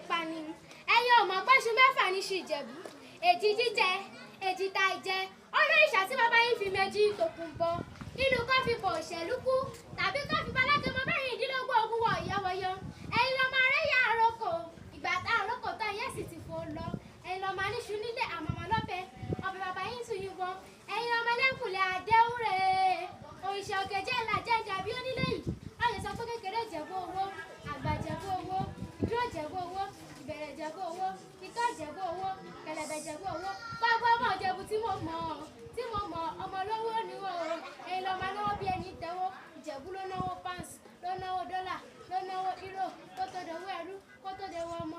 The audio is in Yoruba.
pani ẹyẹ ọmọ gbọ́sù mẹ́fà ní ṣì Ìjẹ̀bú èjì jíjẹ èjì ta ìjẹ olóríṣà tí bàbá yín fi méjì tòkùn bọ nínú kó fi bọ̀ òṣèlú kú tàbí kó fi balágẹmọ mẹ́rìndínlógún ogun wọ ìyọwọyọ ẹ̀yin lọ́mọ arẹ́yà àròkò ìgbà tá àròkò tán yẹ́ sì ti fò lọ ẹ̀yin lọ́mọ aníṣu nílé àmọ̀mọ́ lọ́bẹ̀ ọbẹ̀ bàbá yín tún yín bọ ẹ̀yin lọ́mọ ẹlẹ́kùnlé àdéhùrè òrìṣà òkèjẹ́ ńlá jẹ́jà bí onílé yìí ó lè sọ pé kékeré Ìjẹ̀bú owó àgbà Ìjẹ̀bú owó ìdúró Ìjẹ̀bú owó ìbẹ̀rẹ̀ Ìjẹ̀bú owó ikọ́ Ìjẹ̀bú owó kẹ̀lẹ̀bẹ̀ Ìjẹ̀bú owó gbogbo ọmọ Ìjẹ̀bú tí mo mọ̀ ọmọ lówó ni o ẹ̀yin lọ́mọ náwó bí ẹni tẹ́wọ́ Ìjẹ̀bú ló náwó pounds ló náwó dọ́là ló náwó euro kó tó dẹ̀wọ́ ẹrú kó tó dẹ̀wọ́ ọmọ